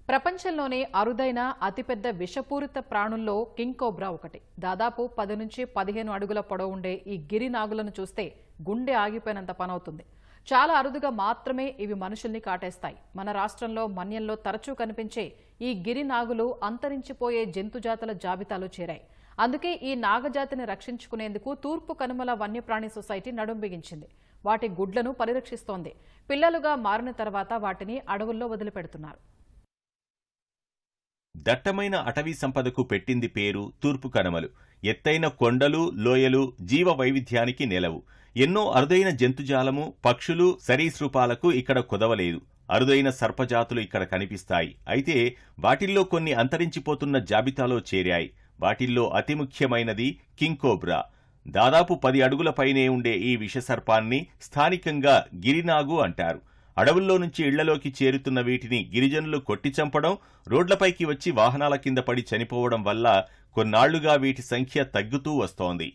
ప్రపంచంలోనే అరుదైన అతిపెద్ద విషపూరిత ప్రాణుల్లో కింగ్ కోబ్రా ఒకటి. దాదాపు 10 నుంచి 15 అడుగుల పొడవు ఉండే ఈ గిరి నాగులను చూస్తే గుండె ఆగిపోయినంత పనవుతుంది. చాలా అరుదుగా మాత్రమే ఇవి మనుషుల్ని కాటేస్తాయి. మన రాష్ట్రంలో మన్యంలో తరచూ కనిపించే ఈ గిరి నాగులు అంతరించిపోయే జంతుజాతుల జాబితాలో చేరాయి. అందుకే ఈ నాగజాతిని రక్షించుకునేందుకు తూర్పు కనుమల వన్యప్రాణి సొసైటీ నడుం బిగించింది. వాటి గుడ్లను పరిరక్షిస్తోంది. పిల్లలుగా మారిన తర్వాత వాటిని అడవుల్లో వదిలిపెడుతున్నారు. దట్టమైన అటవీ సంపదకు పెట్టింది పేరు తూర్పు కనుమలు. ఎత్తైన కొండలు, లోయలు జీవ వైవిధ్యానికి నెలవు. ఎన్నో అరుదైన జంతుజాలము, పక్షులు, సరీసృపాలకు ఇక్కడ కుదవలేదు. అరుదైన సర్పజాతులు ఇక్కడ కనిపిస్తాయి. అయితే వాటిల్లో కొన్ని అంతరించిపోతున్న జాబితాలో చేరాయి. వాటిల్లో అతి ముఖ్యమైనది కింగ్ కోబ్రా. దాదాపు 10 అడుగుల పైనే ఉండే ఈ విషసర్పాన్ని స్థానికంగా గిరినాగు అంటారు. అడవుల్లో నుంచి ఇళ్లలోకి చేరుతున్న వీటిని గిరిజనులు కొట్టి చంపడం, రోడ్లపైకి వచ్చి వాహనాల కింద పడి చనిపోవడం వల్ల కొన్నాళ్లుగా వీటి సంఖ్య తగ్గుతూ వస్తోంది.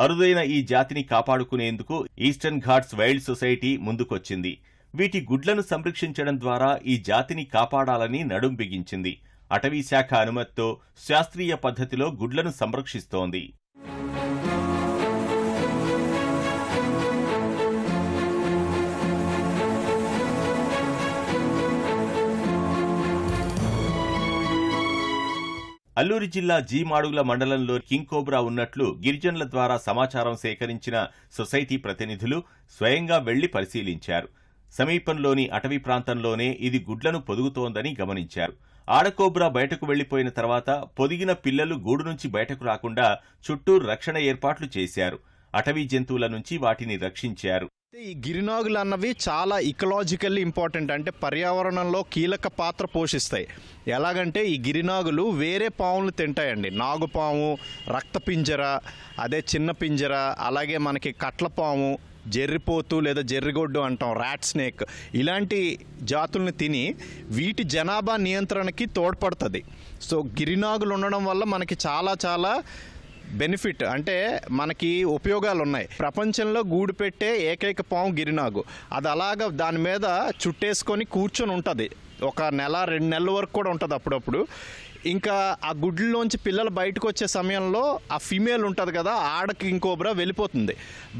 అరుదైన ఈ జాతిని కాపాడుకునేందుకు ఈస్టర్న్ ఘాట్స్ వైల్డ్ సొసైటీ ముందుకొచ్చింది. వీటి గుడ్లను సంరక్షించడం ద్వారా ఈ జాతిని కాపాడాలని నడుం బిగించింది. అటవీ శాఖ అనుమతితో శాస్త్రీయ పద్ధతిలో గుడ్లను సంరక్షిస్తోంది. అల్లూరి జిల్లా జీమాడుగుల మండలంలో కింగ్ కోబ్రా ఉన్నట్లు గిరిజనుల ద్వారా సమాచారం సేకరించిన సొసైటీ ప్రతినిధులు స్వయంగా వెళ్లి పరిశీలించారు. సమీపంలోని అటవీ ప్రాంతంలోనే ఇది గుడ్లను పొదుగుతోందని గమనించారు. ఆడకోబ్రా బయటకు వెళ్లిపోయిన తర్వాత పొదిగిన పిల్లలు గూడు నుంచి బయటకు రాకుండా చుట్టూ రక్షణ ఏర్పాట్లు చేశారు. అటవీ జంతువుల నుంచి వాటిని రక్షించారు. ఈ గిరినాగులు అన్నవి చాలా ఇకలాజికల్లీ ఇంపార్టెంట్, అంటే పర్యావరణంలో కీలక పాత్ర పోషిస్తాయి. ఎలాగంటే ఈ గిరినాగులు వేరే పాములు తింటాయండి. నాగుపాము, రక్తపింజర, అదే చిన్న పింజర, అలాగే మనకి కట్లపాము, జెర్రిపోతు లేదా జెర్రిగొడ్డు అంటాం, ర్యాట్ స్నేక్, ఇలాంటి జాతుల్ని తిని వీటి జనాభా నియంత్రణకి తోడ్పడుతుంది. సో గిరినాగులు ఉండడం వల్ల మనకి చాలా చాలా బెనిఫిట్, అంటే మనకి ఉపయోగాలు ఉన్నాయి. ప్రపంచంలో గూడు పెట్టే ఏకైక పాము గిరినాగు. అది అలాగా దాని మీద చుట్టేసుకొని కూర్చొని ఉంటుంది. 1 నెల 2 నెలల వరకు కూడా ఉంటుంది అప్పుడప్పుడు. ఇంకా ఆ గుడ్లలోంచి పిల్లలు బయటకు వచ్చే సమయంలో ఆ ఫీమేల్ ఉంటుంది కదా, ఆడ కింగ్ కోబ్రా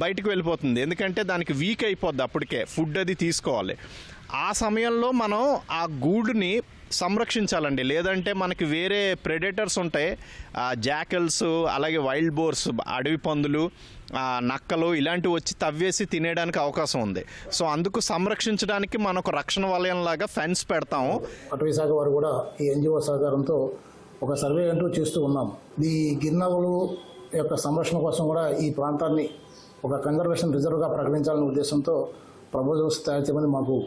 బయటకు వెళ్ళిపోతుంది. ఎందుకంటే దానికి వీక్ అయిపోద్ది, అప్పటికే ఫుడ్ అది తీసుకోవాలి. ఆ సమయంలో మనం ఆ గూడుని సంరక్షించాలండి. లేదంటే మనకి వేరే ప్రెడేటర్స్ ఉంటాయి, జాకల్స్, అలాగే వైల్డ్ బోర్స్, అడవి పందులు, నక్కలు ఇలాంటివి వచ్చి తవ్వేసి తినేయడానికి అవకాశం ఉంది. సో అందుకు సంరక్షించడానికి మనం ఒక రక్షణ వలయంలాగా ఫెన్స్ పెడతాము. అటవీ శాఖ వారు కూడా ఈ ఎన్జిఓ సహకారంతో ఒక సర్వే అంటూ చేస్తూ ఉన్నాం. ఈ గిరినాగులు యొక్క సంరక్షణ కోసం కూడా ఈ ప్రాంతాన్ని ఒక కన్జర్వేషన్ రిజర్వ్గా ప్రకటించాలనే ఉద్దేశంతో ప్రపోజల్స్ తయారు చేయమని మాకు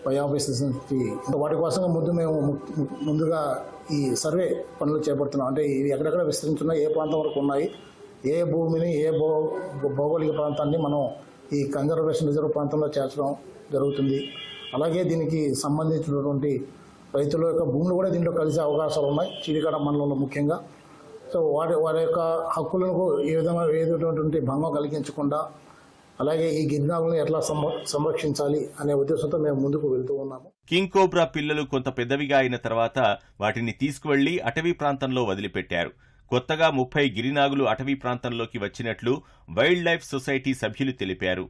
పై ఆఫీసర్స్ నుంచి, వాటి కోసం మేము ముందుగా ఈ సర్వే పనులు చేపడుతున్నాం. అంటే ఇవి ఎక్కడెక్కడ విస్తరించున్నాయి, ఏ ప్రాంతం వరకు ఉన్నాయి, ఏ భూమిని, ఏ భౌగోళిక ప్రాంతాన్ని మనం ఈ కన్జర్వేషన్ రిజర్వ్ ప్రాంతంలో చేర్చడం జరుగుతుంది. అలాగే దీనికి సంబంధించినటువంటి రైతుల యొక్క భూములు కూడా దీంట్లో కలిసే అవకాశాలు ఉన్నాయి, చీడికాడ మండలంలో ముఖ్యంగా. సో వారి యొక్క హక్కులకు ఏదైనటువంటి భంగం కలిగించకుండా, అలాగే ఈ గిరినాగులను ఎట్లా సంరక్షించాలి అనే ఉద్దేశంతో మేము ముందుకు వెళ్తూ ఉన్నాము. కింగ్ కోబ్రా పిల్లలు కొంత పెద్దవిగా అయిన తర్వాత వాటిని తీసుకువెళ్లి అటవీ ప్రాంతంలో వదిలిపెట్టారు. కొత్తగా 30 గిరినాగులు అటవీ ప్రాంతంలోకి వచ్చినట్లు వైల్డ్ లైఫ్ సొసైటీ సభ్యులు తెలిపారు.